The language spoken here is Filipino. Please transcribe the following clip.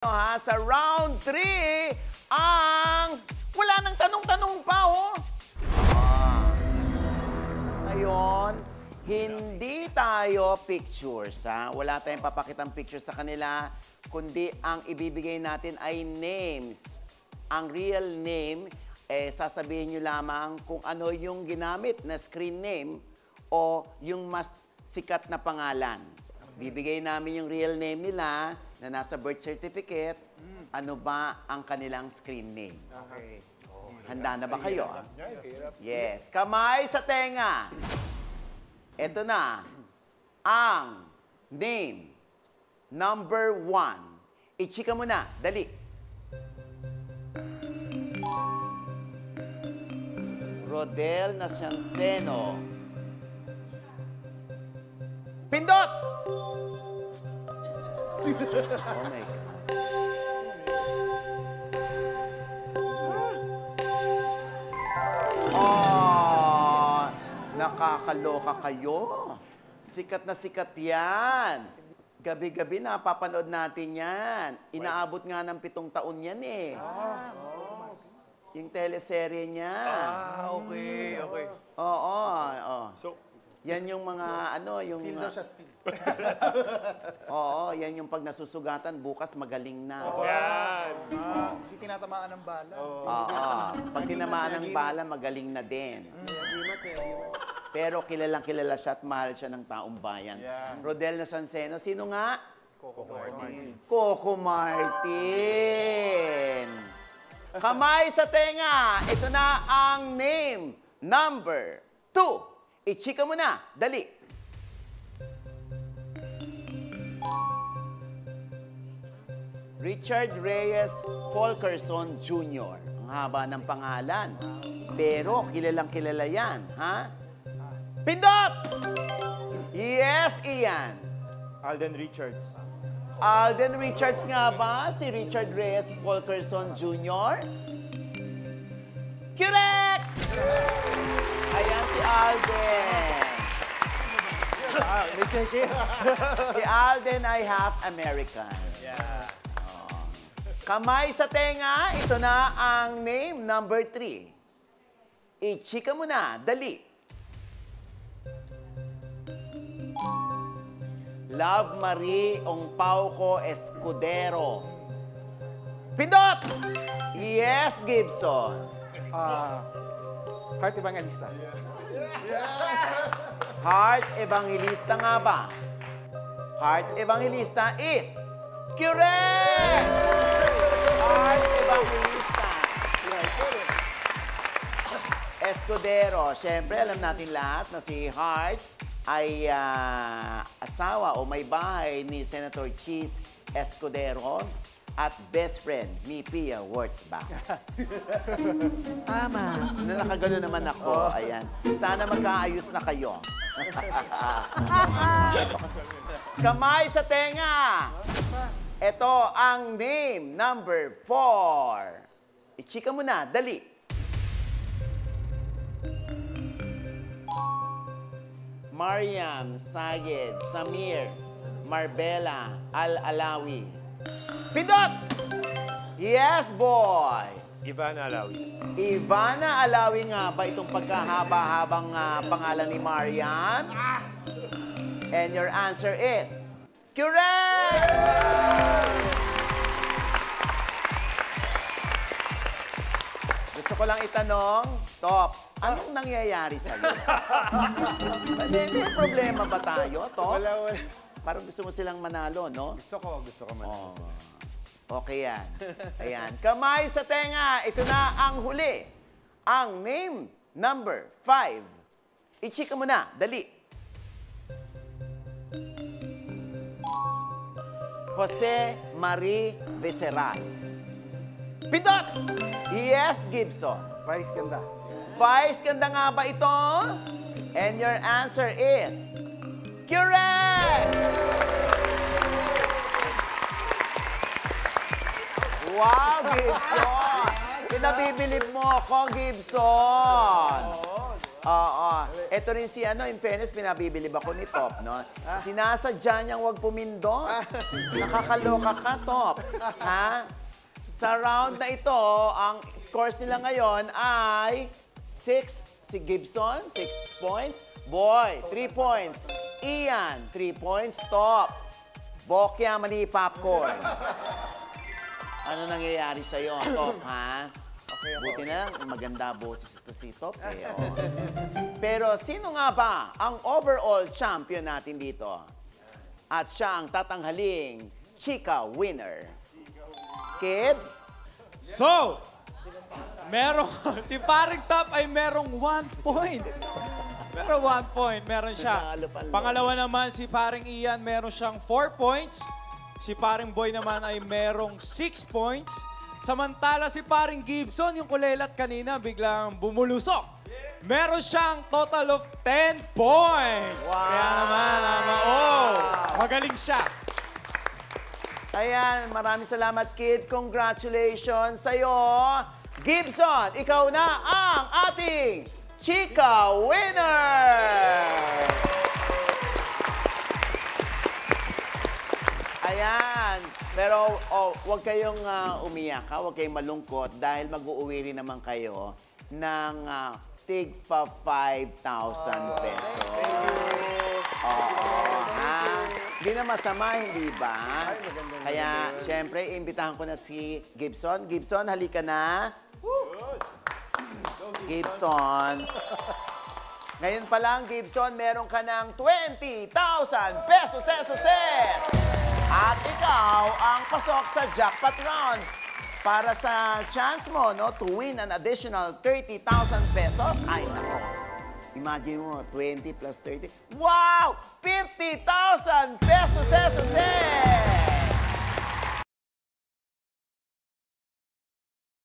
Sa round 3, wala nang tanong-tanong pa, oh. Ngayon, hindi tayo pictures, ha? Wala tayong papakitang pictures sa kanila, kundi ang ibibigay natin ay names. Ang real name, sasabihin nyo lamang kung ano yung ginamit na screen name o yung mas sikat na pangalan. Bibigay namin yung real name nila na nasa birth certificate, ano ba ang kanilang screen name. Okay. Handa na ba kayo? Yes. Kamay sa tenga. Ito na ang name number 1. Ichika mo na. Dali. Rodel Nacianceno. Pindot! Oh my God. Oh, nakakaloka kayo. Sikat na sikat yan. Gabi-gabi napapanood natin yan. Inaabot nga ng 7 taon yan eh. Yung teleserye niya. Okay. Oo. So, Yan yung mga yung Still daw siya still. Oo, yan yung pag nasusugatan bukas magaling na. yan. Hindi tinatamaan ng bala. Pag tinamaan ng bala magaling na din. Pero kilalang-kilala siya at mahal siya ng taong bayan. Yeah. Rodel Nacianceno, sino nga? Coco Martin. Coco Martin. Kamay sa tenga. Ito na ang name number 2. Ichika mo na. Dali. Richard Reyes Fulkerson Jr. Ang haba ng pangalan. Pero kilalang-kilala yan. Ha? Pindot! Yes, Ian. Alden Richards. Alden Richards nga ba? Si Richard Reyes Fulkerson Jr.? Correct! Ayan si Alden. Si Alden ay half American. Yeah. Kamay sa tenga, ito na ang name number 3. Ichika mo na, dali. Love Marie Ongpauco Escudero. Pindot! Yes, Gibson. Heart Evangelista. Heart Evangelista nga ba? Heart Evangelista is correct! Heart Evangelista. Escudero. Siyempre, alam natin lahat na si Heart ay asawa o may bahay ni Senator Cheese Escudero at best friend ni Pia Wurtzbach. Tama. Nakagano naman ako. Ayan. Sana magkaayos na kayo. Kamay sa tenga. Ito ang name number 4. Ichika mo na. Dali. Mariam, Sayed, Samir, Marbella, Al-Alawi. Pindot! Yes, boy! Ivana Alawi. Ivana Alawi nga ba itong pagkahaba-habang pangalan ni Mariam? And your answer is correct! Gusto ko lang itanong, Top, anong nangyayari sa'yo? May problema ba tayo, Top? Wala. Parang gusto mo silang manalo, no? Gusto ko man. Okay yan. Ayan. Kamay sa tenga. Ito na ang huli. Ang name number 5. Ichika mo na. Dali. Jose Marie Viceral. Pindot! Yes, Gibson. Vice ganda. Vice ganda nga ba ito? And your answer is correct! Wow, Gibson! Pinabibilib mo ako, Gibson! Oo. Ito rin si in fairness, pinabibilib ako ni Top, no? Sinasadya niyang huwag pumindot. Nakakaloka ka, Top. Ha? Sa round na ito, ang scores nila ngayon ay 6 si Gibson, 6 points. Boy, 3 points. Ian, 3 points. Top. Bokya, mani popcorn. Ano nangyayari sa'yo, Top, ha? Buti na lang, maganda boses ito si Top. Pero sino nga ba ang overall champion natin dito? At siya ang tatanghaling Chika winner. Kid? So, si paring Top ay merong 1 point. Pero 1 point, meron siya. Pangalawa naman, si paring Ian, meron siyang 4 points. Si paring Boy naman ay merong 6 points. Samantala, si paring Gibson, yung kulelat kanina, biglang bumulusok. Meron siyang total of 10 points. Wow! Kaya naman, magaling siya. Ayan, maraming salamat, Kid. Congratulations sa'yo. Gibson, ikaw na ang ating Chika winner! Ayan. Pero huwag kayong umiyak, ha? Huwag kayong malungkot dahil mag-uuwi rin naman kayo ng tig pa 5,000 pesos. Oo, ha? Hindi na masama, hindi ba? Kaya, syempre, imbitahan ko na si Gibson. Gibson, halika na. Gibson. Ngayon pa lang, Gibson, meron ka ng 20,000 pesos set. At ikaw ang pasok sa jackpot round. Para sa chance mo, no, to win an additional 30,000 pesos, ay nako. Imagine mo, 20 plus 30. Wow! 50,000 pesos!